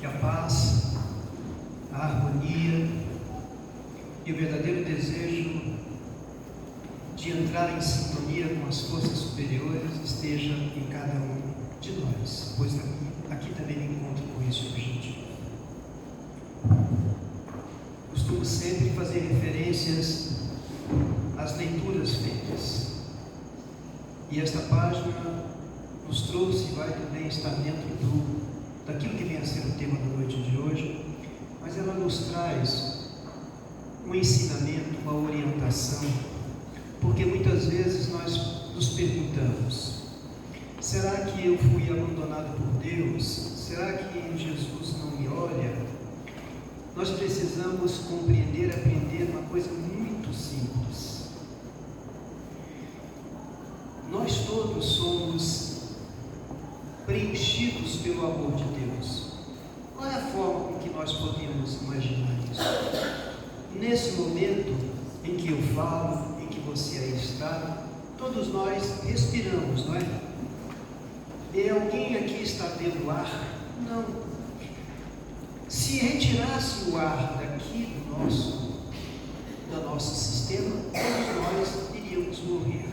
que a paz, a harmonia e o verdadeiro desejo de entrar em sintonia com as forças superiores esteja em cada um de nós, pois aqui também me encontro com esse objetivo. Costumo sempre fazer referências às leituras feitas, e esta página nos trouxe e vai também estar dentro daquilo que vem a ser o tema da noite de hoje, mas ela nos traz um ensinamento, uma orientação, porque muitas vezes nós nos perguntamos: será que eu fui abandonado por Deus? Será que Jesus não me olha? Nós precisamos compreender, aprender uma coisa muito simples. Nós todos somos preenchidos pelo amor de Deus. Qual é a forma com que nós podemos imaginar isso? Nesse momento em que eu falo, em que você aí está, todos nós respiramos, não é? E alguém aqui está tendo ar? Não. Se retirasse o ar daqui do nosso sistema, todos nós iríamos morrer.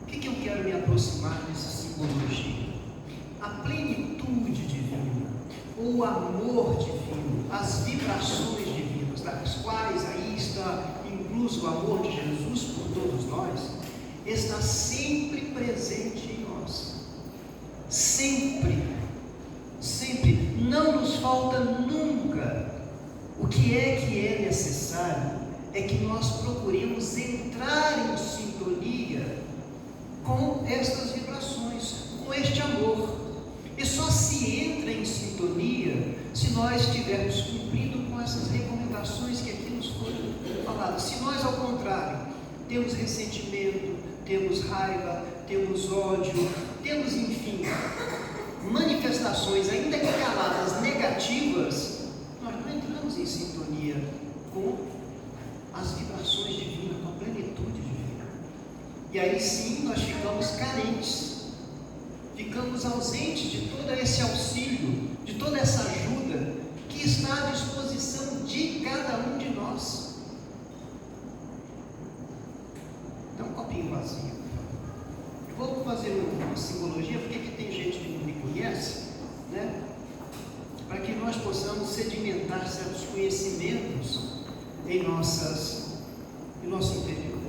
O que eu quero me aproximar dessa simbologia? A plenitude divina, o amor divino, as vibrações divinas, das quais aí está incluso o amor de Jesus por todos nós, está sempre presente em nós. Sempre, sempre, não nos falta nunca. O que é necessário é que nós procuremos entrar em sintonia com estas vibrações, com este amor. E só se entra em sintonia se nós estivermos cumprindo com essas recomendações que aqui nos foram faladas. Se nós, ao contrário, temos ressentimento, temos raiva, temos ódio, temos, enfim, manifestações ainda que caladas negativas, nós não entramos em sintonia com as vibrações divinas, com a plenitude divina. E aí sim nós ficamos carentes, ficamos ausentes de todo esse auxílio, de toda essa ajuda que está à disposição de cada um de nós. Dá um copinho vazio. Eu vou fazer uma simbologia, porque aqui tem gente que não me conhece, né? Para que nós possamos sedimentar certos conhecimentos em nosso interior.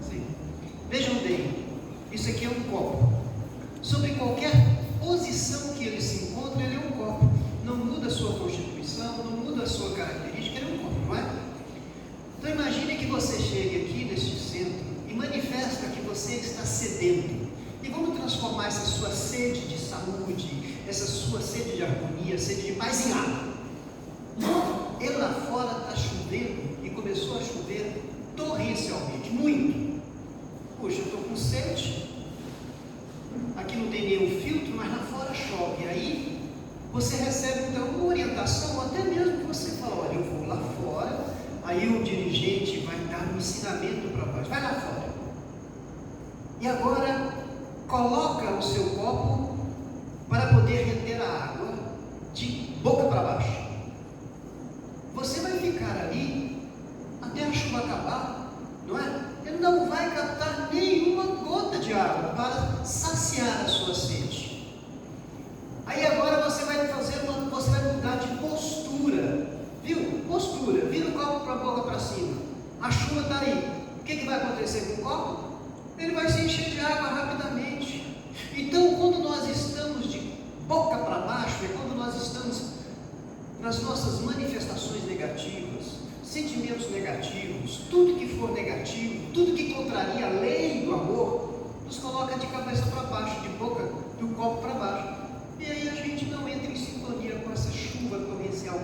Sim. Vejam bem, isso aqui é um copo. Sobre qualquer posição que ele se encontre, ele é um copo. Não muda a sua constituição, não muda a sua característica, ele é um copo, não é? Então imagine que você chegue aqui neste centro e manifesta que você está sedento. E vamos transformar essa sua sede de saúde, essa sua sede de harmonia, sede de paz em água. E lá fora está chovendo e começou a chover torrencialmente, muito. Puxa, eu estou com sede. Aqui não tem nenhum filtro, mas lá fora chove. Aí você recebe então uma orientação, ou até mesmo que você fala: olha, eu vou lá fora. Aí o dirigente vai dar um ensinamento para nós: vai lá fora. E agora coloca o seu copo para poder reter a água de boca para baixo. Você vai ficar ali até a chuva acabar, não é? Ele não vai captar nenhuma gota de água para saciar a sua sede. Aí agora você vai mudar de postura, viu? Postura, vira o copo para a boca para cima. A chuva está aí. O que vai acontecer com o copo? Ele vai se encher de água rapidamente. Então, quando nós estamos de boca para baixo, é quando nós estamos nas nossas manifestações negativas, sentimentos negativos, tudo que for negativo, tudo que contraria a lei do amor, nos coloca de cabeça para baixo, de boca, do copo para baixo. E aí a gente não entra em sintonia com essa chuva torrencial.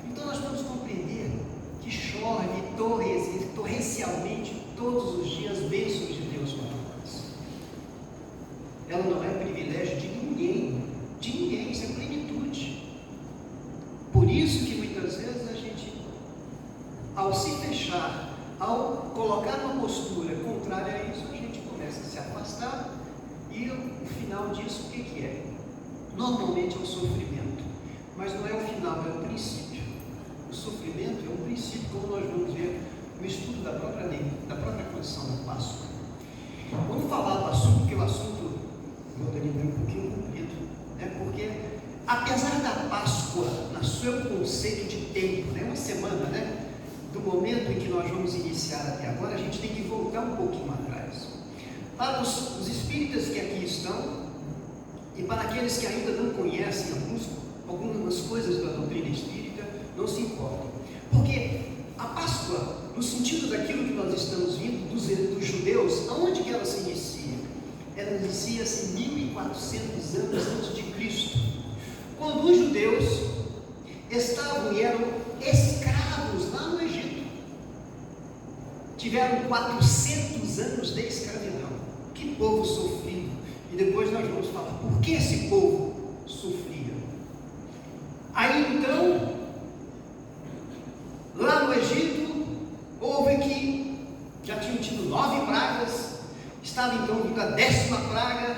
Então nós vamos compreender que chove torrencialmente todos os dias bênçãos de Deus para nós. Ela não é privilégio de ninguém, isso é plenitude. Por isso que muitas vezes a gente, ao se fechar, ao colocar uma postura contrária a isso, a gente começa a se afastar, e o final disso o que é? Normalmente é o sofrimento. mas não é o final, é o princípio. O sofrimento é um princípio, como nós vamos ver no estudo da própria lei, da própria condição da Páscoa. Vamos falar do assunto, porque o assunto, eu teria um pouquinho comprido, né? Porque apesar da Páscoa, no seu conceito de tempo, né? Uma semana, né? Do momento em que nós vamos iniciar até agora, a gente tem que voltar um pouquinho atrás. Para os espíritas que aqui estão, e para aqueles que ainda não conhecem algumas coisas da doutrina espírita, não se importam. Porque a Páscoa, no sentido daquilo que nós estamos vendo dos judeus, aonde que ela se inicia? Ela inicia-se 1400 anos antes de Cristo, quando os judeus estavam e eram escravos lá no Egito. Tiveram 400 anos de escravidão. Que povo sofrido! E depois nós vamos falar por que esse povo sofria. Aí então, lá no Egito, houve que já tinham tido 9 pragas, estava então vindo a 10ª praga,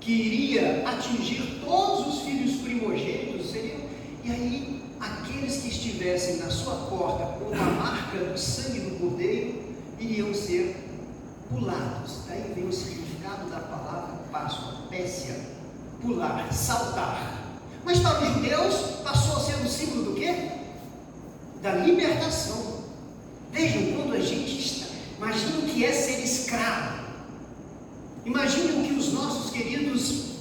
que iria atingir todos os filhos primogênitos, e aí aqueles que estivessem na sua porta com a marca do sangue do cordeiro, iriam ser pulados. Daí vem o significado da palavra Páscoa, pécia, pular, saltar. Mas para os judeus passou a ser um símbolo do quê? Da libertação. Vejam, quando a gente está, imagina o que é ser escravo. Imaginem o que os nossos queridos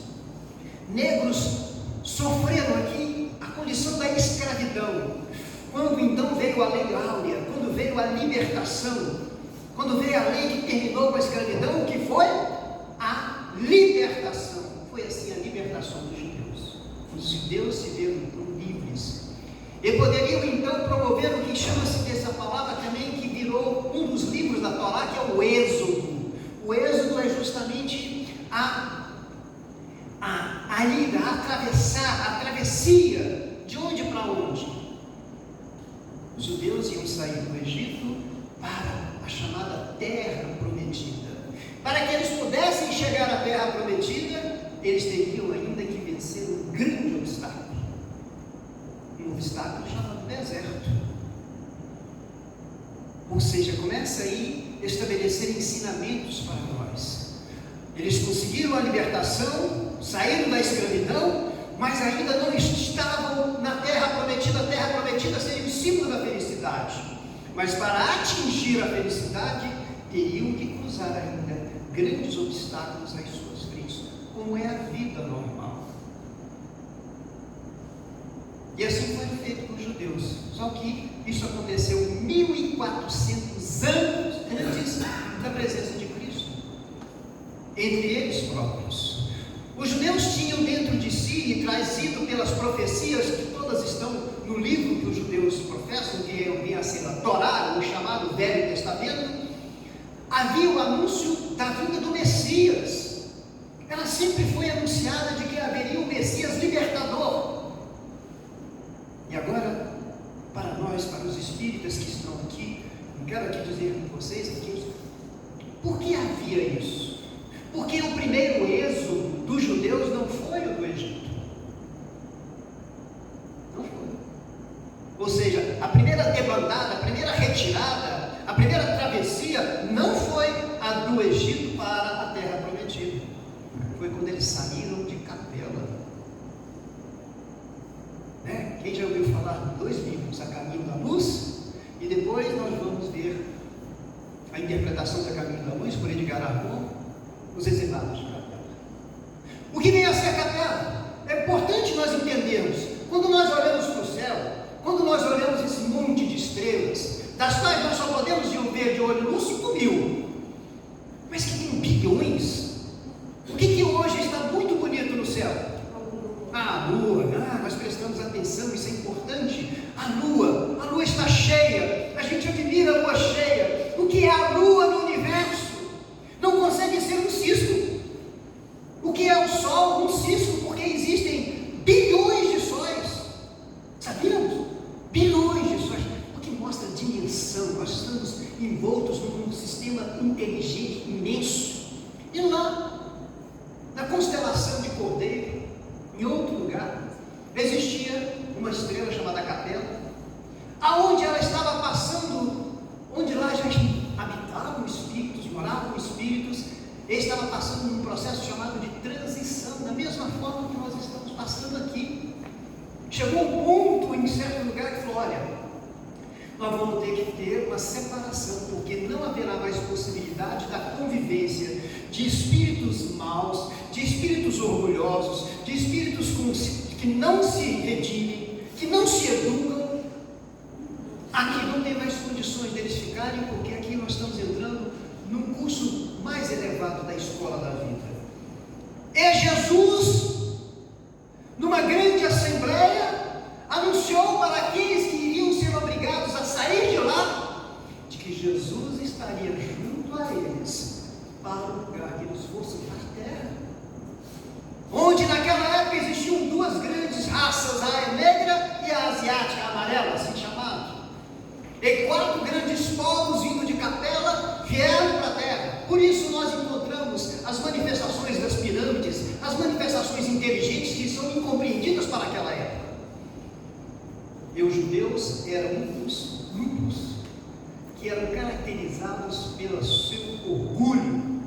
negros sofreram aqui, a condição da escravidão. Quando então veio a lei áurea, quando veio a libertação, quando veio a lei que terminou com a escravidão, o que foi? A libertação. Foi assim a libertação dos judeus. Os judeus se viram então livres. E poderiam então promover o que chama-se dessa palavra também, que virou um dos livros da Torá, que é o Êxodo. O Êxodo é justamente a ida, a travessia. De onde para onde? Os judeus iam sair do Egito para a chamada Terra Prometida. Para que eles pudessem chegar à Terra Prometida, eles teriam ainda que vencer um grande obstáculo. Um obstáculo chamado deserto. Ou seja, começa aí a estabelecer ensinamentos para nós. Eles conseguiram a libertação, saíram da escravidão, mas ainda não estavam na Terra Prometida. A Terra Prometida seria o símbolo da felicidade. Mas para atingir a felicidade, teriam que cruzar ainda grandes obstáculos às suas frentes, como é a vida normal. E assim foi feito com os judeus. Só que isso aconteceu 1400 anos antes da presença de Cristo, entre eles próprios. Os judeus tinham dentro de si, e trazido pelas profecias, que todas estão no livro que os judeus professam, que vem a ser a Torá, o chamado Velho Testamento, havia o anúncio da vinda do Messias. Ela sempre foi anunciada de que haveria um Messias libertador. E agora, para nós, para os espíritas que estão aqui, eu quero aqui dizer com vocês aqui, por que havia isso? Porque o primeiro êxodo dos judeus não foi o do Egito. Não foi. Ou seja, a primeira debandada, a primeira retirada, a primeira travessia não foi a do Egito para a Terra Prometida. Foi quando eles saíram de Capela. Né? Quem já ouviu falar de 2 livros, A Caminho da Luz? E depois nós vamos ver a interpretação da Caminho da Luz por Edgar Armand, Os Exilados de Capela. O que vem a ser a Capela? É importante nós entendermos. Quando nós olhamos para o céu, quando nós olhamos esse monte de estrelas, das quais nós só podemos ver de olho nu 5.000, mas que tem bilhões. O que hoje está muito bonito no céu? A lua. Nós prestamos atenção, isso é importante. A lua está cheia, a gente admira a lua cheia. O que é a lua no universo? Não consegue ser um cisco. O que é o sol? Um cisco, porque existem bilhões de sóis. Sabíamos? Bilhões de sóis, o que mostra a dimensão. Nós estamos envoltos num sistema inteligente imenso. E lá, na constelação de Cordeiro, em outro lugar, existia um processo chamado de transição, da mesma forma que nós estamos passando aqui. Chegou um ponto em certo lugar que falou: olha, nós vamos ter que ter uma separação, porque não haverá mais possibilidade da convivência de espíritos maus, de espíritos orgulhosos, de espíritos que não se redimem, que não se educam. Aqui não tem mais condições deles ficarem, porque aqui nós estamos entrando num curso mais elevado da escola da vida. E Jesus, numa grande assembleia, anunciou para aqueles que iriam ser obrigados a sair de lá, de que Jesus estaria junto a eles, para o lugar que eles fossem para a terra. Onde naquela época existiam duas grandes raças, a negra e a asiática, a amarela, assim chamado. E 4 grandes povos vindo de Capela vieram para a terra. Por isso nós encontramos as manifestações das pirâmides, as manifestações inteligentes que são incompreendidas para aquela época. E os judeus eram um dos grupos que eram caracterizados pelo seu orgulho,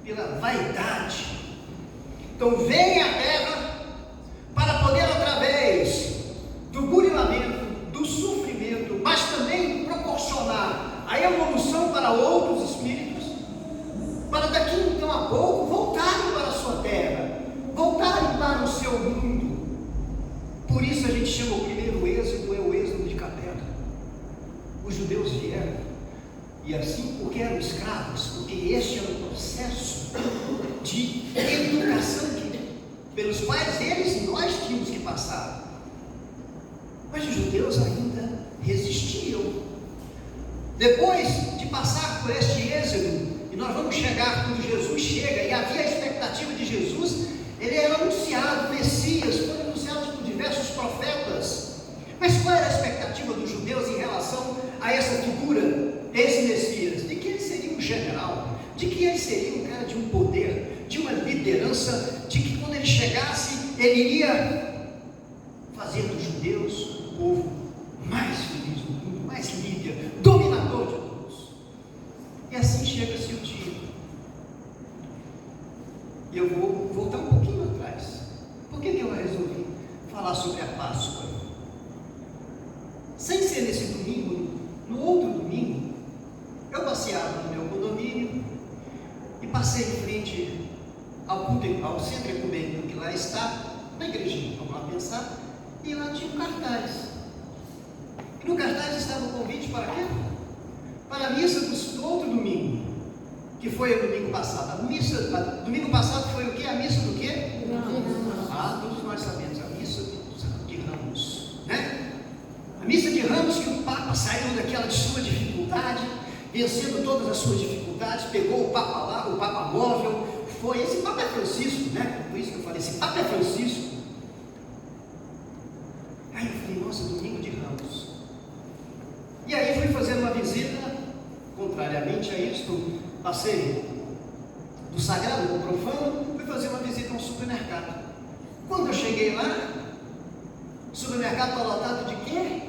pela vaidade. Então vem à terra para poder, através do burilamento, do sofrimento, mas também proporcionar a evolução para outros espíritos, para daqui então a pouco voltarem para a sua terra, voltarem para o seu mundo. Por isso a gente chama o primeiro êxodo, é o êxodo de Capela. Os judeus vieram, e assim porque eram escravos, porque este era o processo de educação pelos quais eles e nós tínhamos que passar. Mas os judeus ainda resistiam. Depois de passar por este êxodo, e nós vamos chegar quando Jesus chega, e havia a expectativa de Jesus, ele era anunciado, Messias, foi anunciado por diversos profetas. Mas qual era a expectativa dos judeus em relação a essa figura, esse Messias? De que ele seria um general, de que ele seria um cara de um poder, de uma liderança, de que quando ele chegasse, ele iria fazer dos judeus o povo mais feliz do mundo, mais livre, dominador de todos. E assim chega-se o dia. E eu vou voltar um pouquinho atrás. Por que eu resolvi falar sobre a Páscoa? Sem ser nesse domingo, no outro domingo, eu passeava no meu condomínio e passei em frente ao centro ecumênico que lá está, na igrejinha, vamos lá pensar, e lá tinha um cartaz. E no cartaz estava o convite para quê? Para a missa do outro domingo, que foi o domingo passado. Domingo passado foi o quê? A missa do quê? Todos nós sabemos, a missa de Ramos, né? A missa de Ramos, que o Papa saiu daquela de sua dificuldade, vencendo todas as suas dificuldades, pegou o Papa lá, o Papa móvel, esse Papa é Francisco, né? Por isso que eu falei, esse Papa é Francisco. Aí eu falei, nossa, domingo de Ramos. E aí fui fazer uma visita, contrariamente a isso, passei do sagrado para o profano, fui fazer uma visita a um supermercado. Quando eu cheguei lá, o supermercado está lotado de quê?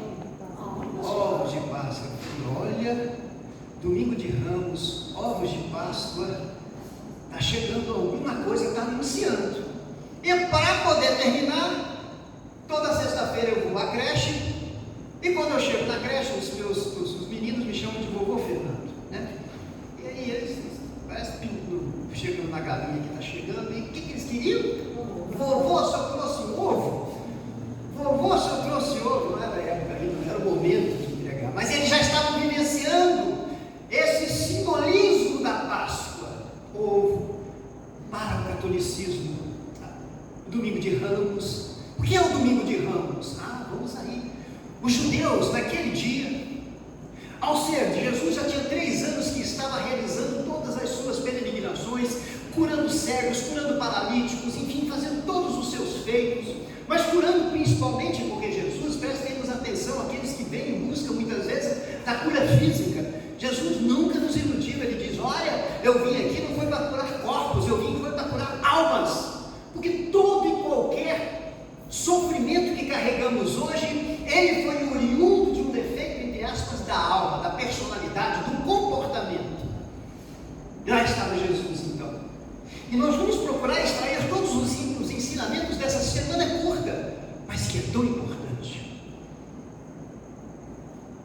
Ovos de Páscoa. Olha, domingo de Ramos, ovos de Páscoa. Está chegando alguma coisa, está anunciando. E para poder terminar, toda sexta-feira eu vou à creche, e quando eu chego na creche, os meninos me chamam de vovô Fernando, né? E aí eles parece chegando na galinha que está chegando, e o que eles queriam? Vovô, só trouxe ovo? Vovô, só trouxe ovo? Não era a época ainda, não era o momento de entregar, mas eles já estavam vivenciando esse simbolismo da Páscoa. Ovo para o catolicismo, domingo de Ramos. O que é o domingo de Ramos? Vamos aí. Os judeus naquele dia, ao ser Jesus já tinha 3 anos que estava realizando todas as suas peregrinações, curando cegos, curando paralíticos, enfim, fazendo todos os seus feitos, mas curando principalmente porque Jesus, prestem-nos atenção, aqueles que vêm em busca muitas vezes da cura física. Jesus nunca nos iludiu, ele diz, olha, eu vim aqui não foi para curar corpos, eu vim foi para curar almas, porque todo e qualquer sofrimento que carregamos hoje, ele foi oriundo de um defeito, entre aspas, da alma, da personalidade, do comportamento. Lá estava Jesus então, e nós vamos mas que é tão importante.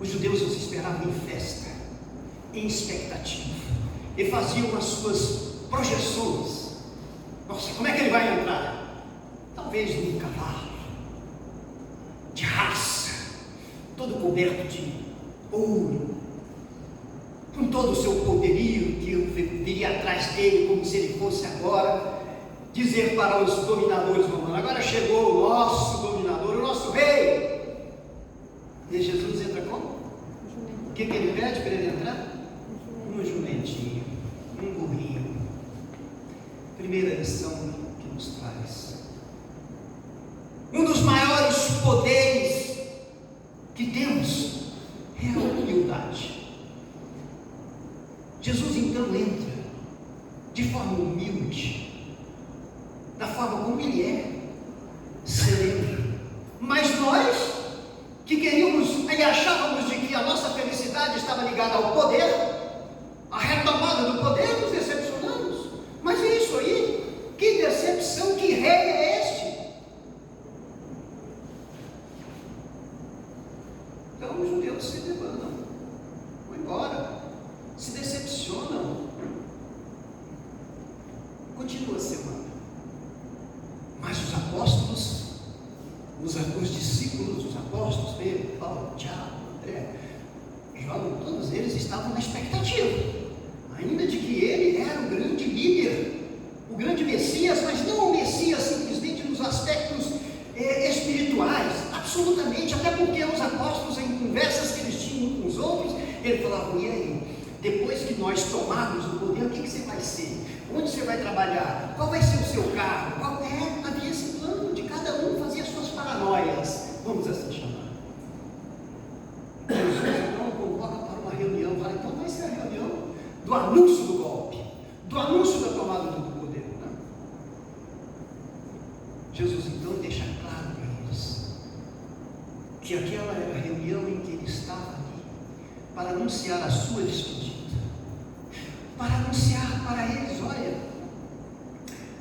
Os judeus os esperavam em festa, em expectativa, e faziam as suas projeções. Nossa, como é que ele vai entrar? Talvez num cavalo, de raça, todo coberto de ouro, com todo o seu poderio, que viria atrás dele, como se ele fosse agora dizer para os dominadores romanos: agora chegou o nosso dominador, o nosso rei. E Jesus entra como? O que ele pede para ele entrar? Um jumentinho, um burrinho. Primeira lição que nos traz: um dos maiores poderes que temos é a humildade. Jesus então entra de forma humilde, da forma como ele é, sereno. Mas nós, que queríamos e achávamos de que a nossa felicidade estava ligada ao poder, a retomada do poder, nos decepcionamos. Mas é isso aí, que decepção, que rei é este? Então os judeus se debandam, vão embora, se decepcionam, continua a semana. Mas os apóstolos, os discípulos, os apóstolos, Pedro, Paulo, Tiago, André, João, todos eles estavam na expectativa, ainda de que ele era o grande líder, o grande Messias, mas não o Messias simplesmente nos aspectos espirituais, absolutamente, até porque os apóstolos, em conversas que eles tinham com os outros, eles falavam: e aí, depois que nós tomarmos o poder, o que você vai ser? Onde você vai trabalhar? Qual vai ser o seu cargo? Havia esse plano de cada um fazer as suas paranoias, vamos assim chamar. Jesus então convoca para uma reunião, fala: então vai ser a reunião do anúncio do golpe, do anúncio da tomada do poder. Né? Jesus então deixa claro para eles que aquela era a reunião em que ele estava ali para anunciar a sua despedida, para anunciar para eles: olha,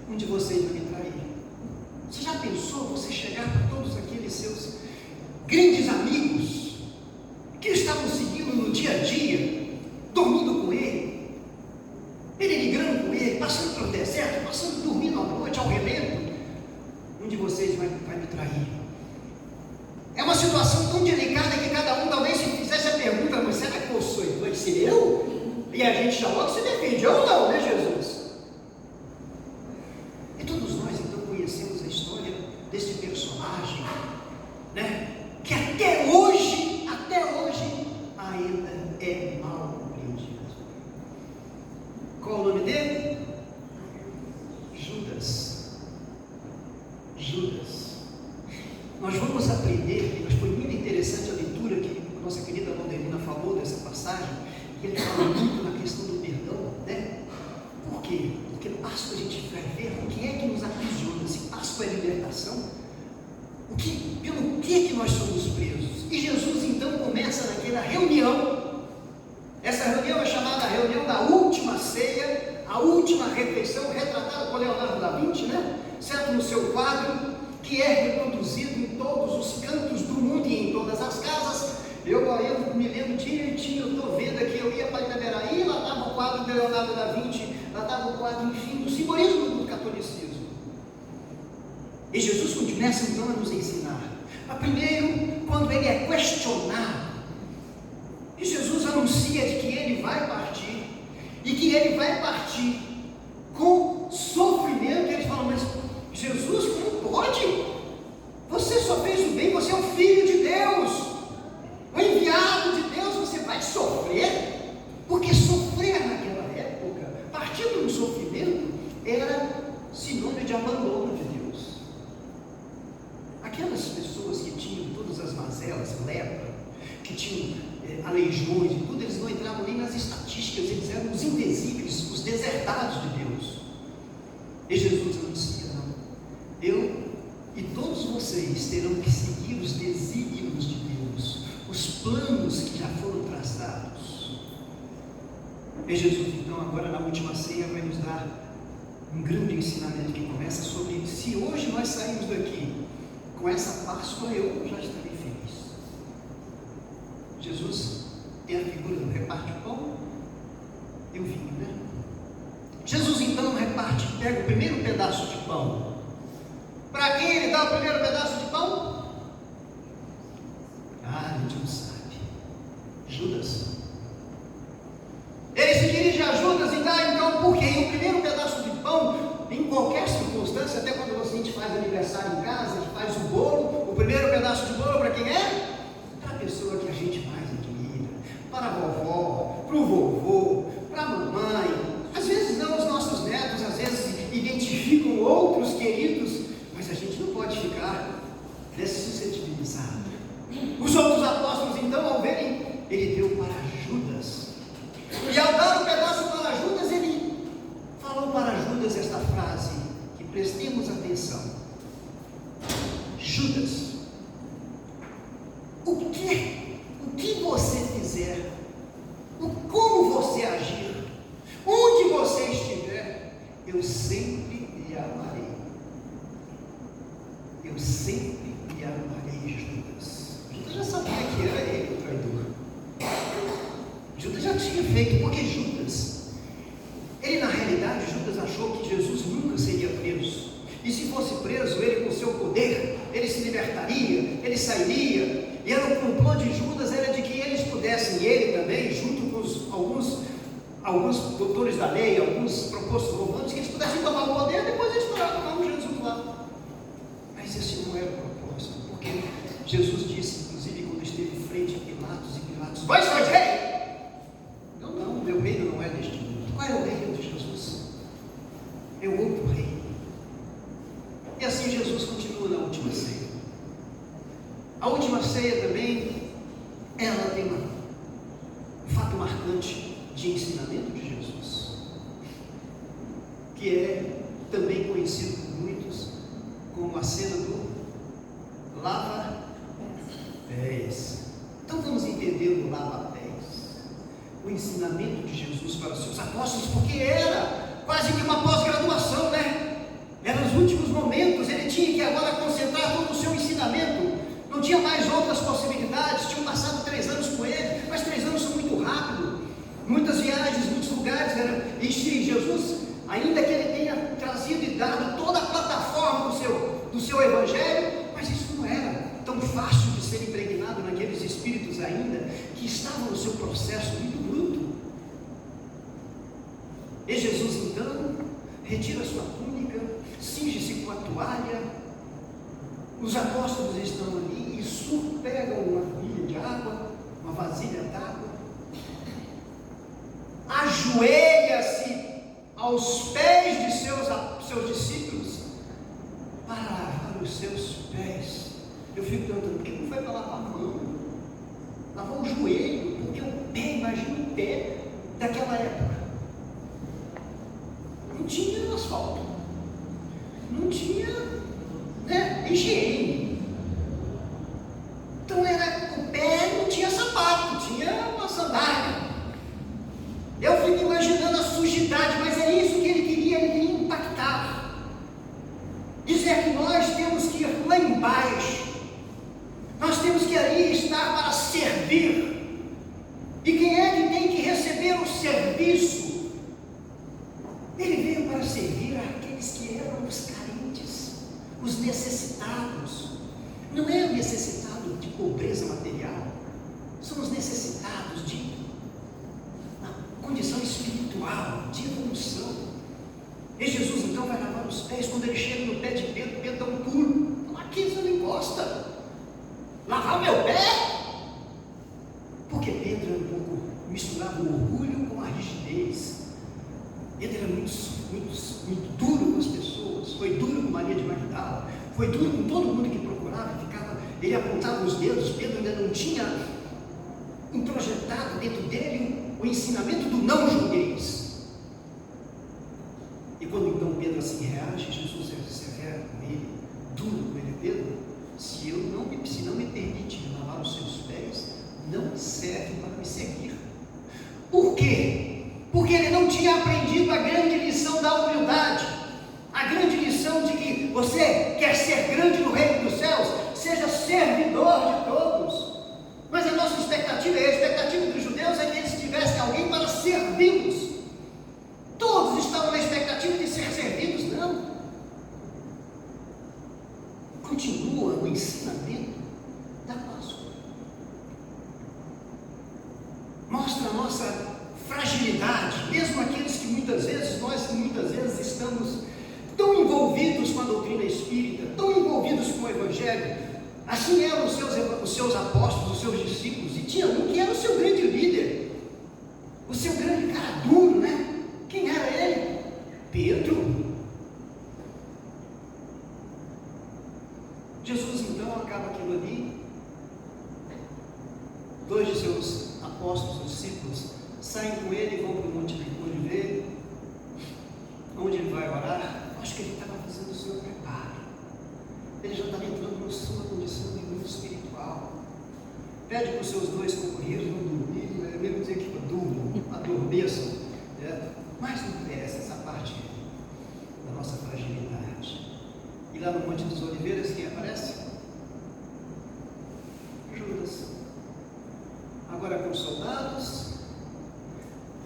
um de vocês vai me trair. Você já pensou você chegar para todos aqueles seus grandes amigos que estavam seguindo no dia a dia, dormindo com ele, peregrinando com ele, passando pelo deserto, dormindo à noite, ao relento? Um de vocês vai me trair. É uma situação tão delicada que cada um talvez se fizesse a pergunta: mas será que eu sou? Vai ser eu? E a gente já logo se defende, ou não, né, Jesus? E todos nós então conhecemos a história desse personagem, né? Que até hoje ainda é mal compreendido. Qual o nome dele? Judas. Nós vamos aprender, mas foi muito interessante a leitura que a nossa querida Valdelina falou dessa passagem, e ele fala muito na questão do perdão, né? Por quê? Porque no Páscoa a gente vai ver o que é que nos aprisiona. Se Páscoa é libertação, pelo que nós somos presos? E Jesus então começa naquela reunião. Essa reunião é chamada a reunião da última ceia, a última refeição, retratada por Leonardo da Vinci, né? Certo, no seu quadro, que é reproduzido em todos os cantos do mundo e em todas as casas. Eu me lembro direitinho, eu estou vendo aqui, eu ia para Itaberaí, lá estava o quadro de Leonardo da Vinci, lá estava o quadro, enfim, do simbolismo do catolicismo. E Jesus começa então a nos ensinar. Mas primeiro, quando ele é questionado, e Jesus anuncia de que ele vai partir, e que ele vai partir com sofrimento, e eles falam: mas Jesus, como pode? Você só fez o bem, você é o Filho de Deus, o enviado de Deus, você vai sofrer? Porque sofrer naquela época, partindo do sofrimento, era sinônimo de abandono de Deus. Aquelas pessoas que tinham todas as mazelas, lepra, que tinham aleijões e tudo, eles não entravam nem nas estatísticas, eles eram os indesíveis, os desertados de Deus. E Jesus anuncia: não, eu e todos vocês terão que seguir os desígnios de Deus, os planos que já foram traçados. E Jesus então agora na última ceia vai nos dar um grande ensinamento que começa sobre: se hoje nós saímos daqui com essa Páscoa eu já estarei feliz. Jesus tem a figura do reparte o pão e o vinho, né? Jesus então pega o primeiro pedaço de pão. Para quem ele dá o primeiro pedaço de pão? A gente não sabe. Judas. Ele se dirige a Judas e dá então por quê? O primeiro pedaço de pão, em qualquer circunstância, até quando a gente faz aniversário em casa, a gente faz o bolo, o primeiro pedaço de bolo para quem é? Para a pessoa que a gente mais admira, para a vovó, para o vovô, para a mamãe. Às vezes não os nossos netos, às vezes identificam outros queridos, mas a gente não pode ficar dessuscetibilizado. Os outros apóstolos então, ao verem, ele deu para Judas. E ao dar o pedaço para Judas, ele falou para Judas esta frase, que prestemos atenção. Judas, o que você fizer, como você agir, onde você estiver, eu sempre lhe amarei. Eu sempre lhe amarei, Judas. Judas já sabia que era ele o traidor. Judas já tinha feito, porque ele na realidade, Judas achou que Jesus nunca seria preso. E se fosse preso, ele com seu poder, ele se libertaria, ele sairia. E era o complô de Judas, era de que eles pudessem, e ele também, junto com alguns doutores da lei, alguns propostos romanos, que eles pudessem tomar o poder, depois eles colocavam Jesus lá. Mas esse não era o propósito, porque Jesus disse, inclusive quando esteve frente a Pilatos, e Pilatos, vai ser rei! Não, meu reino não é deste mundo. Qual é o reino de Jesus? É o outro reino. E assim Jesus continua na última ceia. A última ceia também, ela tem um fato marcante de ensinamento de Jesus, que é também conhecido por muitos como a cena do lava-pés. Então vamos entender o lava-pés, o ensinamento de Jesus para os seus apóstolos, porque era quase que uma pós-graduação, né? Eram os últimos momentos, ele tinha que agora concentrar todo o seu ensinamento, não tinha mais outras possibilidades. Tinham passado 3 anos com ele, mas 3 anos são muito rápido, muitas viagens, muitos lugares, e Jesus, ainda que ele tenha trazido e dado toda a plataforma do seu evangelho, mas isso não era tão fácil de ser impregnado naqueles espíritos ainda, que estavam no seu processo muito bruto. E Jesus então retira a sua túnica, cinge-se com a toalha, os apóstolos estão ali e pegam uma vasilha de água, uma vasilha d'água, ajoelha-se aos pés de seus discípulos para lavar os seus pés. Eu fico perguntando, por que não foi para lavar a mão? Lavar o joelho, porque o pé, imagina o pé daquela época. Não tinha asfalto, não tinha, higiene. Então o pé não tinha sapato, tinha uma sandália. Eu fico imaginando a sujidade, mas é isso que ele queria impactar. Dizer que nós temos que ir lá embaixo, nós temos que ali estar para servir. E quem é que tem que receber o serviço? Ele veio para servir aqueles que eram os carentes, os necessitados. Não é o necessitado de pobreza material, são os necessitados de uma condição espiritual, de evolução. E Jesus então vai lavar os pés. Quando ele chega no pé de Pedro, Pedro dá um pulo. Aqui você não encosta. Lavar o meu pé? Porque Pedro era um pouco, misturava o orgulho com a rigidez. Pedro era muito duro com as pessoas, foi duro com Maria de Magdala, foi duro com todo mundo que procurava, ele apontava os dedos. Pedro ainda não tinha introjetado dentro dele o ensinamento do não julgueis. E quando então Pedro assim reage, Jesus é severo com ele, duro com ele. Pedro, se não me permitir lavar os seus pés, não serve para me seguir. Por quê? Porque ele não tinha aprendido a grande lição da humildade, a grande lição de que você quer ser grande no reino dos céus, fragilidade, mesmo aqueles que muitas vezes estamos tão envolvidos com a doutrina espírita, tão envolvidos com o Evangelho. Assim eram os seus apóstolos, os seus discípulos, e tinha um que era o seu grande líder, o seu grande cara duro, né? Quem era ele? Pedro. Jesus então acaba aquilo ali. Dois de seus apóstolos, discípulos, saem com ele e vão para o Monte Oliveira, onde ele vai orar. Acho que ele estava fazendo o seu preparo. Ele já estava entrando na sua condição de mundo espiritual. Pede para os seus dois companheiros não dormirem, mesmo dizer que durmam, adormeçam, mas não interessa essa parte da nossa fragilidade. E lá no Monte dos Oliveiras, quem aparece? Judas. Agora com os soldados,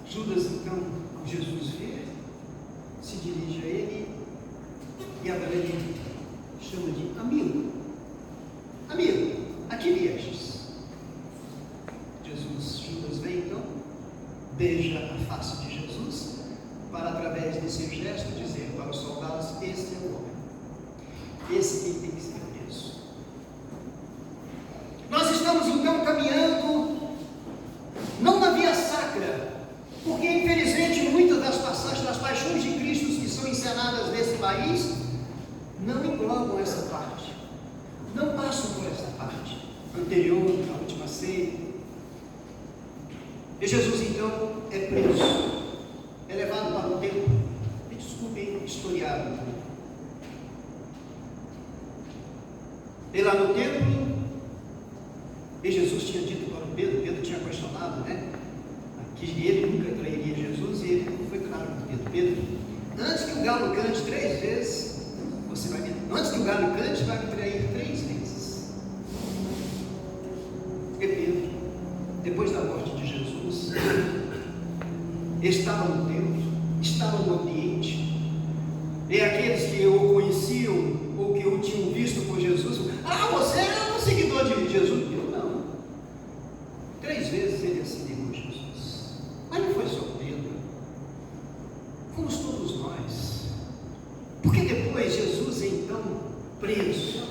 Judas então, ao Jesus ver, se dirige a ele e agora ele chama de amigo. Amigo, aqui viestes. Judas vem então, beija a face de Jesus, para através desse gesto dizer para os soldados: esse é o homem, esse quem tem que ser preso. Nós estamos então caminhando, não na via sacra, porque infelizmente muitas das passagens das paixões de Cristo que são encenadas nesse país não englobam essa parte, não passam por essa parte anterior à última ceia. E Jesus então é preso, é levado para o templo. Me desculpem historiar um pouco. E lá no templo, e Jesus tinha dito para o Pedro tinha questionado, né? Que ele nunca trairia Jesus, e ele foi claro para Pedro: antes que o galo cante 3 vezes, você vai me... Antes que o galo cante, vai me trair 3 vezes. E Pedro, depois da morte de Jesus, estava no templo, estava no ambiente, e aqueles que o conheciam ou que o tinham visto por Jesus: você é um seguidor de Jesus. Eu não. 3 vezes ele assim negou Jesus. Mas não foi só Pedro, fomos todos nós. Porque depois Jesus é então preso,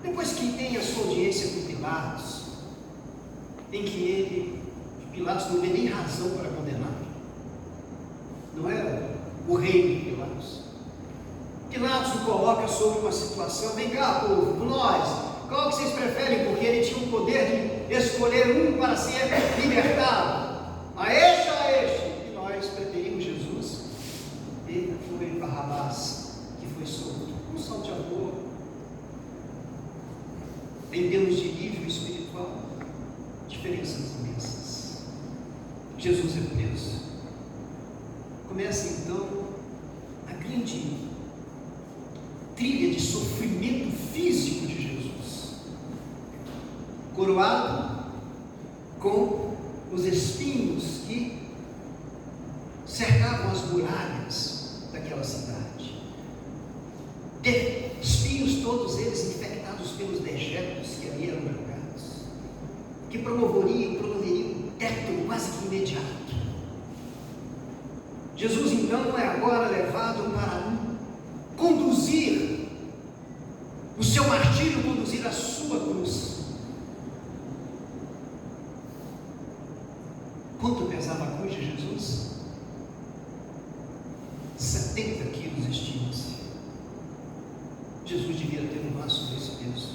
depois que tem a sua audiência com Pilatos, em que Pilatos não vê nem razão para condenar, não era o rei de Pilatos. Pilatos o coloca sobre uma situação: vem cá, povo, nós, qual que vocês preferem? Porque ele tinha o poder de escolher um para ser libertado, a este ou a este, e nós preferimos Jesus. E foi Barrabás que foi solto, um salteador. Em termos de nível espiritual, diferenças imensas. Jesus é preso. Começa então a grande trilha de sofrimento físico de Jesus, coroado com os espinhos que cercavam as muralhas daquela cidade, espinhos todos eles infectados pelos dejetos que ali eram jogados, que promoveriam um tétano quase que imediato. Jesus então é agora levado para conduzir o seu martírio, conduzir a sua cruz. Quanto pesava a cruz de Jesus? 70 quilos, estima-se. Jesus devia ter no máximo esse peso.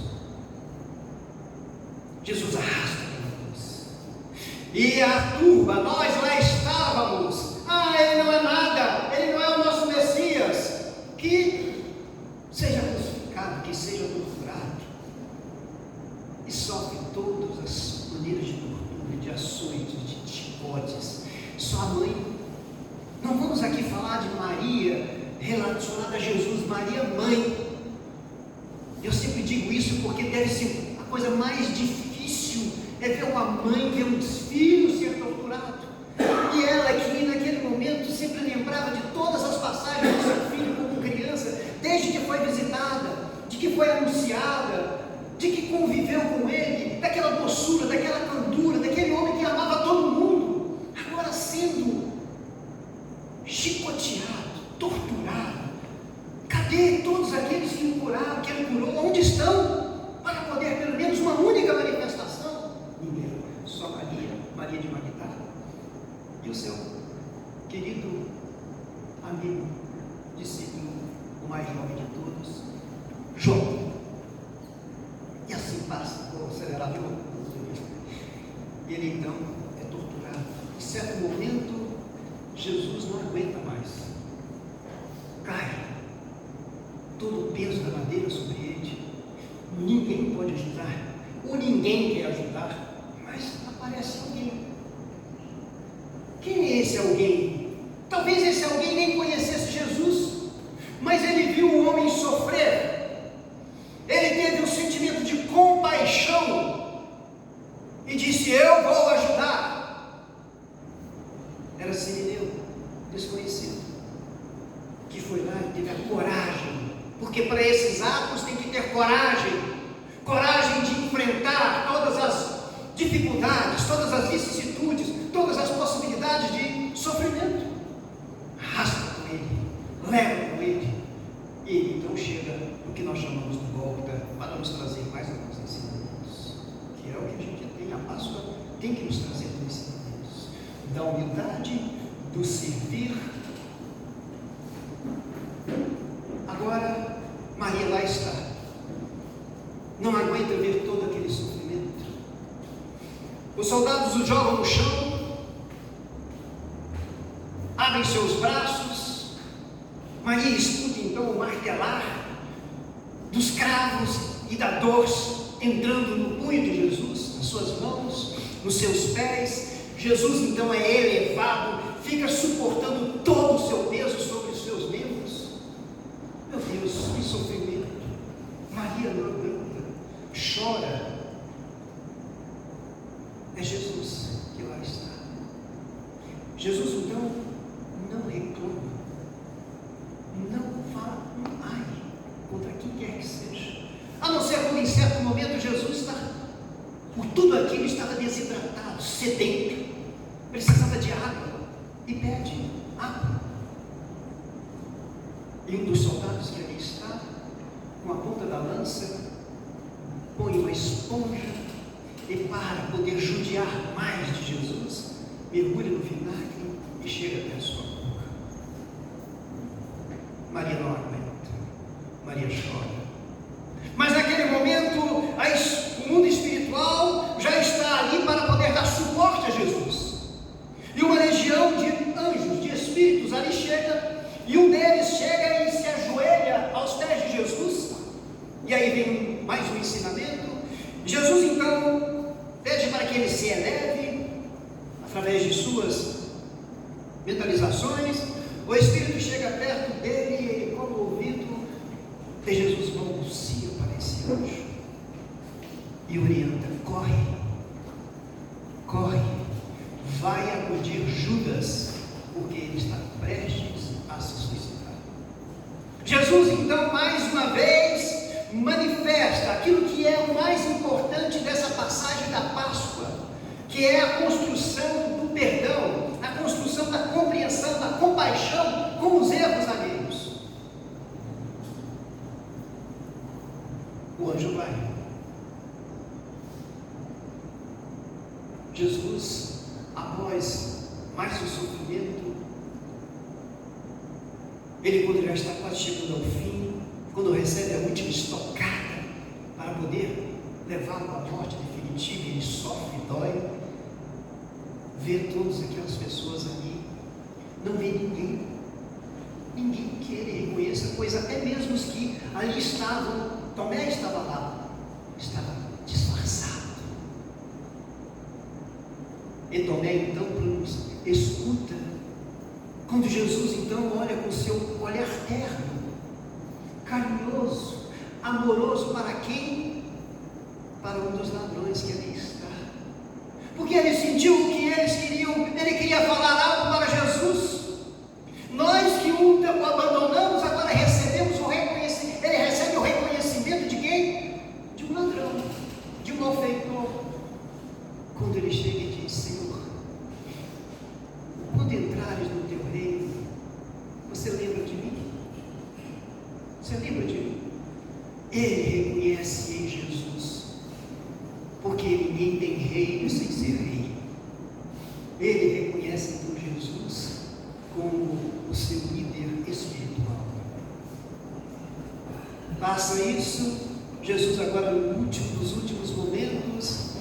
Jesus arrasta pela cruz. E a turba, nós lá estávamos. Ele não é nada, ele não é o nosso Messias. Que seja crucificado, que seja torturado. E sofre todas as maneiras de tortura, de açoites, de chicotes. Sua mãe. Não vamos aqui falar de Maria relacionada a Jesus, Maria mãe. Eu sempre digo isso porque deve ser a coisa mais difícil, é ver uma mãe, ver um filho ser torturado. E ela que naquele momento sempre lembrava de todas as passagens do seu filho como criança, desde que foi visitada, de que foi anunciada, de que conviveu com ele, daquela doçura, daquela candura, daquele homem que amava todo mundo, agora sendo E assim passa, vou acelerar de novo. E ele então é torturado. Em certo momento, Jesus não aguenta mais. Cai. Todo o peso da madeira sobre ele. Ninguém pode ajudar. Ou ninguém quer ajudar. Mas aparece alguém. Quem é esse alguém? Talvez esse alguém nem conhecesse Jesus. Mas ele viu o homem sofrer. Ele teve um sentimento de compaixão. E disse: eu vou ajudar. Era Sirineu, desconhecido, que foi lá e teve a coragem, porque para esses atos tem que ter coragem de enfrentar todas as dificuldades, todas as vicissitudes, todas as possibilidades de sofrimento. Arrasta com ele, leva com ele, e ele então chega no que nós chamamos de Gólgota, para nos trazer mais alguns ensinamentos, que é o que a gente tem. A Páscoa tem que nos trazer ensinamentos da humildade, do servir. Agora, Maria lá está, não aguenta ver todo aquele sofrimento. Os soldados o jogam no chão, abrem seus braços. Maria escuta então o martelar dos cravos e da dor entrando no punho de Jesus, nas suas mãos, nos seus pés. Jesus então é elevado, fica suportando todo o seu peso sobre os seus membros. Meu Deus, que sofrimento! Maria não aguenta, chora. É Jesus que lá está. Jesus então não reclama, não fala um ai contra quem quer que seja, a não ser quando em certo momento Jesus está, por tudo aquilo, estava desidratado, sedento, precisava de água e pede água. E um dos soldados que ali está, com a ponta da lança, põe uma esponja e, para poder judiar mais de Jesus, mergulha no vinagre e chega até a sua boca. Maria não aguenta, Maria chora. Mas naquele momento, o mundo espiritual já está ali para poder dar suporte a Jesus. E uma legião de anjos, de espíritos ali chega, e um deles chega e se ajoelha aos pés de Jesus. E aí vem mais um ensinamento. Jesus então pede para que ele se eleve, através de suas mentalizações. O Espírito chega perto dele e ele, como ouvido, e Jesus balbucia para esse anjo e orienta: corre, vai acudir Judas, porque ele está prestes a se suicidar. Jesus então mais uma vez manifesta aquilo que é o mais importante dessa passagem da Páscoa, que é a construção do perdão, a construção da compreensão, da compaixão com os erros alheios. O anjo vai. Jesus, após mais um sofrimento, ele, quando já está quase chegando ao fim, quando recebe a última estocada para poder levá-lo à morte definitiva, ele sofre, dói, vê todas aquelas pessoas ali, não vê ninguém que ele reconheça, pois até mesmo os que ali estavam, Tomé estava lá, estava disfarçado. E Tomé então escuta, quando Jesus então olha com seu olhar terno, carinhoso, amoroso, para quem? Para um dos ladrões que ali está. Porque ele sentiu o que eles queriam, ele queria falar algo para Jesus. Nós que o abandonamos, agora recebemos o reconhecimento. Ele recebe o reconhecimento de quem? De um ladrão, de um malfeitor. Quando ele chega e diz: Senhor, quando entrares no teu reino, você lembra de mim? Você lembra de mim? Ele reconhece em Jesus, porque ninguém tem reino sem ser rei. Ele reconhece então Jesus como o seu líder espiritual. Passa isso, Jesus agora nos últimos momentos,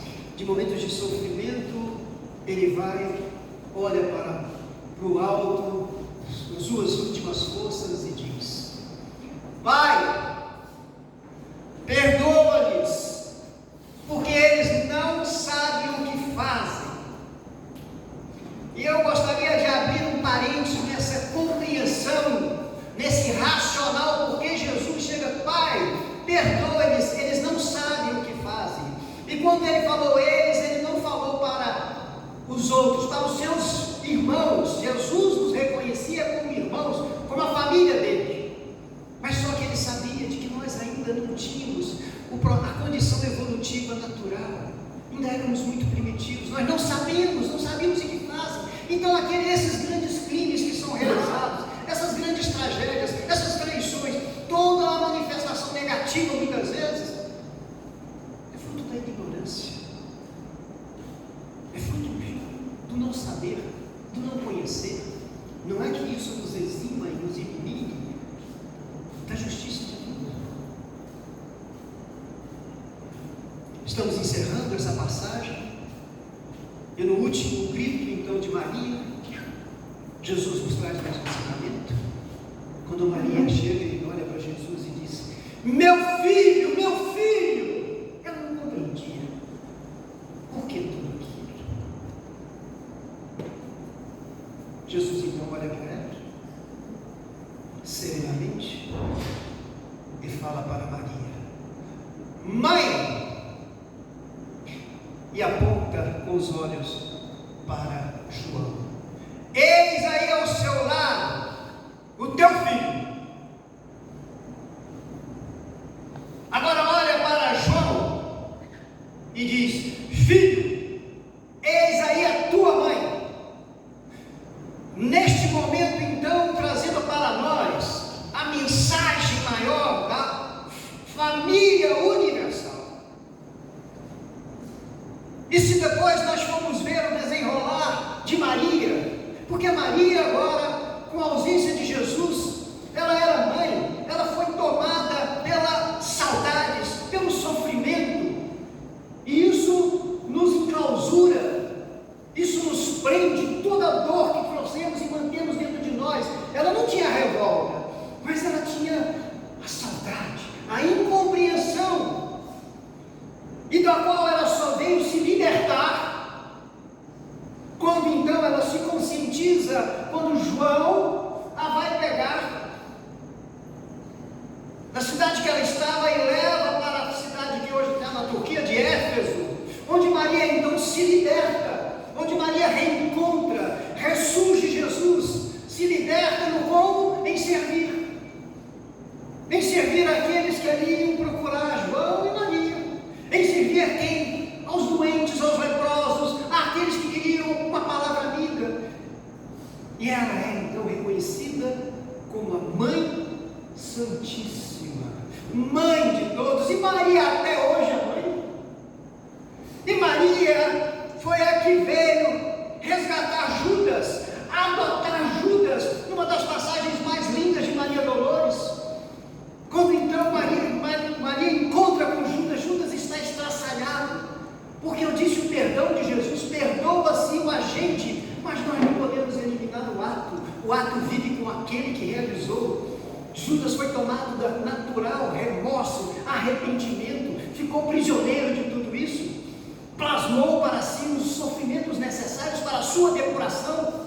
de sofrimento, ele vai, olha para o alto, as suas últimas forças e diz: Pai, perdoa-lhes, porque eles não sabem o que fazem. E eu gostaria de abrir um parênteses nessa compreensão, nesse racional, porque Jesus chega: Pai, perdoa-lhes, eles não sabem o que fazem. E quando ele falou eles, ele não falou para os outros, para os seus irmãos. Jesus nos reconhecia como irmãos, como a família dele. Mas só que ele sabia de que nós ainda não tínhamos a condição evolutiva natural. Ainda éramos muito primitivos. Nós não sabíamos o que fazem. Então esses grandes crimes que são realizados, essas grandes tragédias, essas traições, toda a manifestação negativa muitas vezes é fruto da ignorância, é fruto do não saber, do não conhecer. Não é que isso nos exima e nos elimine da justiça de Deus. Estamos encerrando essa passagem e no último grito então de Maria, Jesus nos traz mais um ensinamento. Quando Maria chega, ele olha para Jesus e diz: meu filho, meu filho. Ela não compreendia por que tudo aquilo. Jesus então olha para ela serenamente e fala para Maria: mãe, e aponta com os olhos para João: eis aí ao seu lado o teu filho. Agora olha para João e diz: filho, eis aí a tua mãe. Neste momento então, trazendo para nós a mensagem maior da família universal. E se depois nós formos ver o desenrolar de Maria, porque Maria agora, com a ausência de Jesus, ela era mãe, ela foi tomada pelas saudades, pelo sofrimento, e isso nos enclausura, isso nos prende, toda a dor que trouxemos e mantemos dentro de nós. Ela não tinha revolta, mas ela tinha a saudade, a incompreensão, e da qual ela só veio se libertar quando então ela se conscientiza, quando João a vai pegar da cidade que ela estava e leva para a cidade que hoje está na Turquia, de Éfeso, onde Maria então se liberta, onde Maria reencontra, ressurge Jesus, se liberta no como? Em servir aqueles que ali iam procurar João e Maria, em servir a quem? Aos doentes, aos leprosos, àqueles que queriam uma palavra amiga. E ela é então reconhecida como a Mãe Santíssima, Mãe de todos. E Maria até hoje é mãe. E Maria foi a que veio resgatar Judas, adotar Judas, numa das passagens mais lindas de Maria Dolores. Quando então Maria encontra com Judas, Judas está estraçalhado, porque eu disse o perdão de Jesus perdoa sim o agente, mas nós não podemos eliminar o ato vive com aquele que realizou. Judas foi tomado da natural remorso, arrependimento, ficou prisioneiro de tudo isso, plasmou para si os sofrimentos necessários para a sua depuração.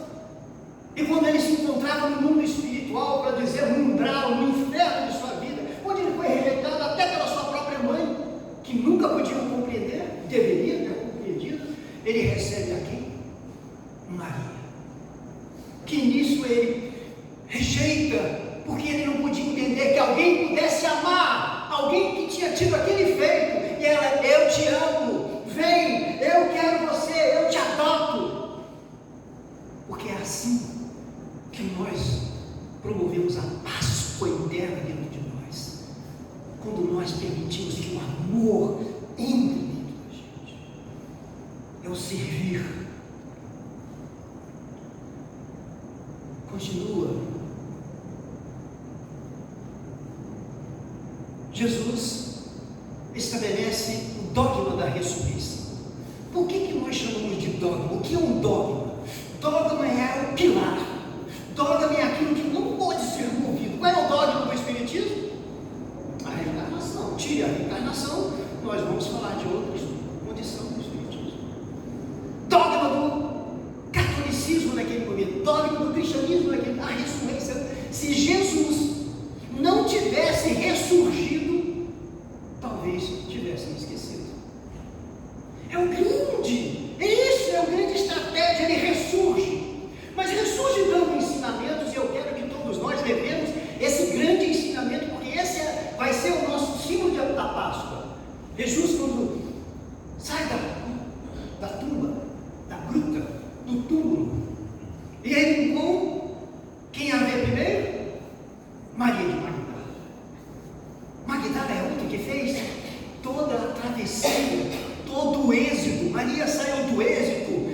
E quando ele se encontrava no mundo espiritual, para dizer no umbral, no inferno de sua vida, onde ele foi rejeitado até pela sua própria mãe, que nunca podia compreender, deveria ter compreendido, ele recebe aqui Maria, que nisso ele rejeita, porque ele não podia entender que alguém pudesse amar alguém que tinha tido aquele feito, e ela: eu te amo, vem, eu quero você, eu te adoto, porque é assim que nós promovemos a Páscoa eterna dentro de nós, quando nós permitimos que o amor entre dentro da gente, é o servir. Continua. Jesus estabelece o dogma da ressurreição. Por que nós chamamos de dogma? O que é um dogma? Dogma é o pilar. Dogma é aquilo que não pode ser movido. Qual é o dogma do Espiritismo? A reencarnação. Tire a reencarnação, nós vamos falar de outras condições do Espiritismo. Dogma do catolicismo naquele momento, dogma do cristianismo naquele momento, a ressurreição. Se Jesus não tivesse ressurgido, talvez tivessem esquecido. É o grande, isso é a grande estratégia, ele ressurge, mas ressurge dando ensinamentos, e eu quero que todos nós levemos esse grande ensinamento, porque esse vai ser o nosso símbolo da Páscoa. Jesus, quando sai da tumba, da gruta, do túmulo, e ele encontra quem a vê primeiro? Maria de Magdala. Magdala é outra que fez toda a travessia, todo o êxito. Maria saiu do êxito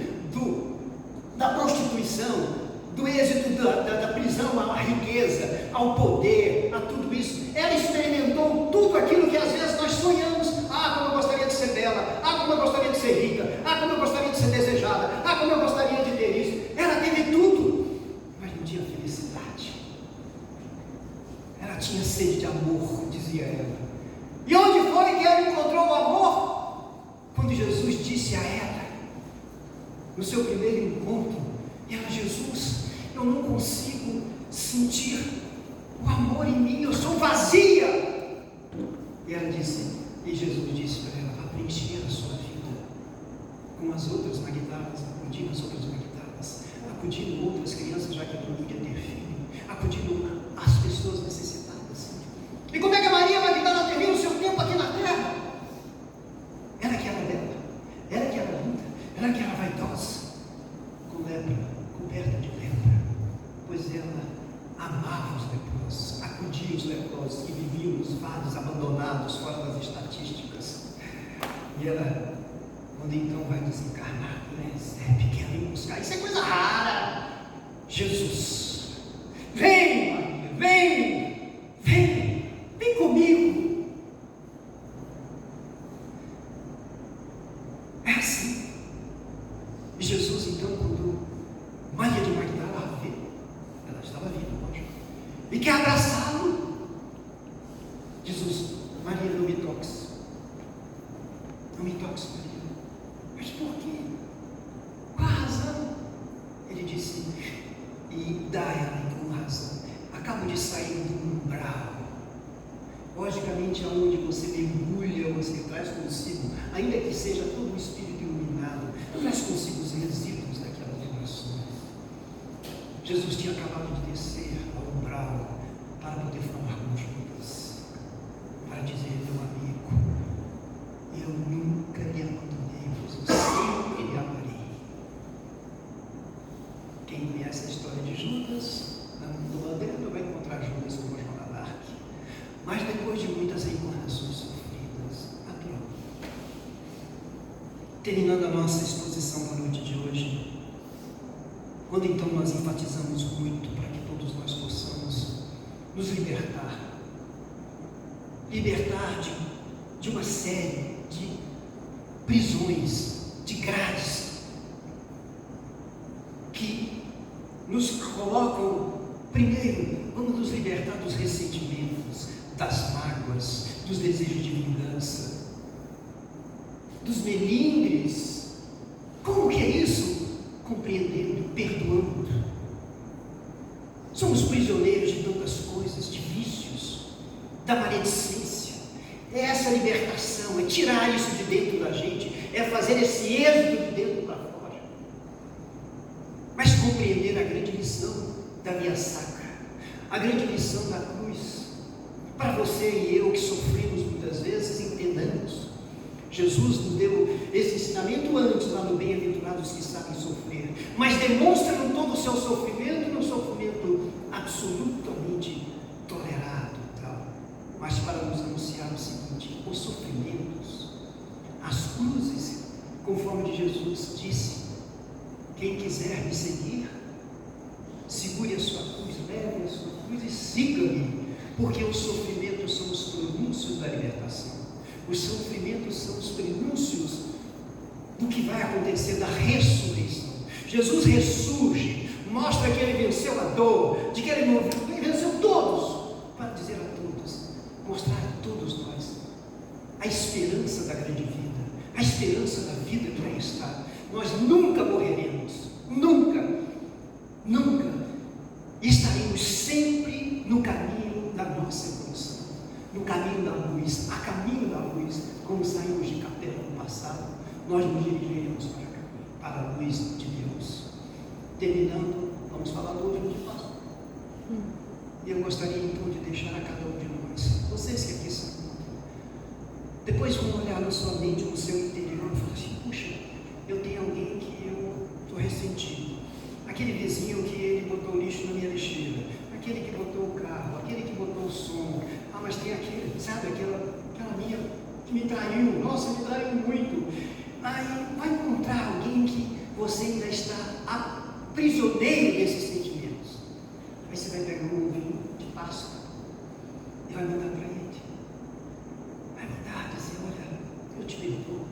da prostituição, do êxito da prisão à riqueza, ao poder, a tudo isso. Ela experimentou tudo aquilo que às vezes nós sonhamos. Ah, como eu gostaria de ser bela. Ah, como eu gostaria de ser rica. Ah, como eu gostaria de ser desejada. Ah, como eu gostaria de ter isso. Ela teve tudo, mas não tinha felicidade. Ela tinha sede de amor, dizia ela. E onde foi que ela encontrou o amor? Quando Jesus disse a ela, no seu primeiro encontro, ela: Jesus, eu não consigo sentir o amor em mim, eu sou vazia. E ela disse, e Jesus disse para ela: vá preencher a sua vida com as outras Magdalas, acudindo as outras Magdalas, acudindo outras crianças, já que ela não podia ter filho, acudindo as pessoas necessitadas. E como é que a Maria Magdala termina o seu tempo aqui na terra? Ela que era bela, ela que era linda, ela que era vaidosa, com lepra, coberta de lepra, pois ela amava os leprosos, acudia os leprosos que viviam nos vados abandonados, fora das estatísticas. E ela, quando então vai desencarnar, recebe, quer vir buscar. Isso é coisa rara. Jesus, vem Maria, vem comigo. É assim. E Jesus então, quando Maria de Magdala a vê, ela estava viva, lógico, e quer abraçá-lo, Jesus: Maria, não me toques, Maria. Mas por quê? Qual a razão? Ele disse, e dá ela com razão. Acabo de sair do umbral. Logicamente, aonde você mergulha, você traz consigo, ainda que seja todo um espírito iluminado, traz consigo os resíduos daquelas vibrações. Jesus tinha acabado de descer ao umbral para poder falar com Judas, para dizer: meu amigo, eu nunca lhe abandonei, pois eu sempre lhe amarei. Quem conhece a história de Judas, no Adendo vai encontrar Judas como Joana d'Arc. Mas depois de muitas encarnações sofridas, atual. Terminando a nossa exposição da noite de hoje, quando então nós enfatizamos muito para que todos nós possamos nos libertar de uma série de prisões, de grades, que nos colocam, primeiro, vamos nos libertar dos ressentimentos, das mágoas, dos desejos de vingança, dos melindres. Como que é isso? Compreendendo, perdoando. Somos prisioneiros de tantas coisas, de vícios, da maledicência. É essa libertação, é tirar isso de dentro da gente, é fazer esse êxodo de dentro para fora. Mas compreender a grande lição da via sacra, a grande lição da cruz. Para você e eu que sofremos muitas vezes, entendamos. Jesus nos deu esse ensinamento antes, lá no Bem-aventurados que sabem sofrer, mas demonstra no todo o seu sofrimento, no sofrimento absolutamente tolerado e tal. Mas para nos anunciar o seguinte: os sofrimentos, as cruzes, conforme de Jesus disse: quem quiser me seguir, segure a sua cruz, leve a sua cruz e siga-me, porque os sofrimentos são os pronúncios da libertação. Os sofrimentos são os prenúncios do que vai acontecer, da ressurreição. Jesus ressurge, mostra que ele venceu a dor, de que ele venceu todos, para dizer a todos, mostrar a todos nós a esperança da grande vida, a esperança da vida que aí está. Nós nunca morreremos, nunca, nunca. Estaremos sempre no caminho da nossa evolução, no caminho da luz, a caminho da luz, como saímos de Capela no passado, nós nos dirigiremos para a luz de Deus. Terminando, vamos falar do ovo de Páscoa. E eu gostaria então de deixar a cada um de nós, vocês que aqui são, depois vão olhar na sua mente, no seu interior e falar assim: puxa, eu tenho alguém que eu estou ressentido. Aquele vizinho que ele botou lixo na minha lixeira, aquele que botou o carro, aquele que botou o som. Ah, mas tem aquele, sabe, aquela minha que me traiu. Nossa, me traiu muito. Aí vai encontrar alguém que você ainda está prisioneiro desses sentimentos. Aí você vai pegar um ovinho de Páscoa e vai mandar para ele. Vai mandar, dizer: olha, eu te perdoo.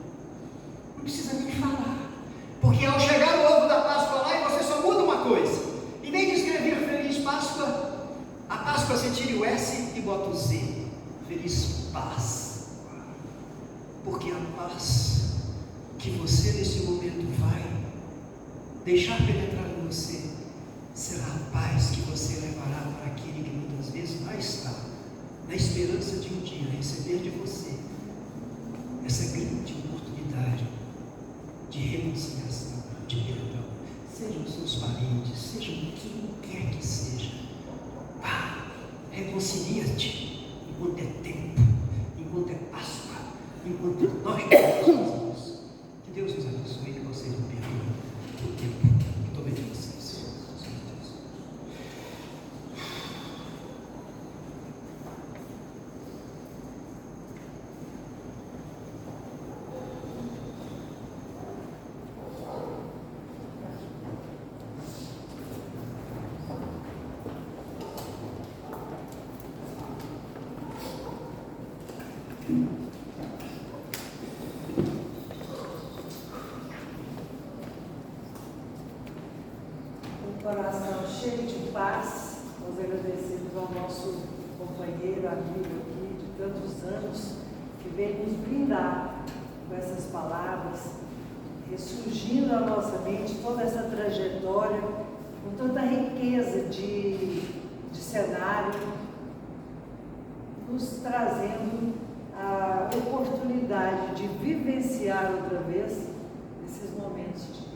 Não precisa nem falar, porque ao chegar o ovo da Páscoa lá, e você só muda uma coisa. Em vez de escrever Feliz Páscoa, a Páscoa você tira o S e bota o Z. Feliz Paz. Porque a paz que você nesse momento vai deixar penetrar em você será a paz que você levará para aquele que muitas vezes vai estar na esperança de um dia receber de você essa grande oportunidade de reconciliação, de perdão. Sejam seus parentes, sejam quem quer que seja. Vá, reconcilia-te enquanto é tempo, enquanto é Páscoa, enquanto nós podemos. Que Deus nos abençoe e que vocês não percam o tempo. Muito obrigado a vocês. Coração cheio de paz, nós agradecemos ao nosso companheiro, amigo aqui de tantos anos, que veio nos brindar com essas palavras, ressurgindo à nossa mente toda essa trajetória, com tanta riqueza de cenário, nos trazendo a oportunidade de vivenciar outra vez esses momentos de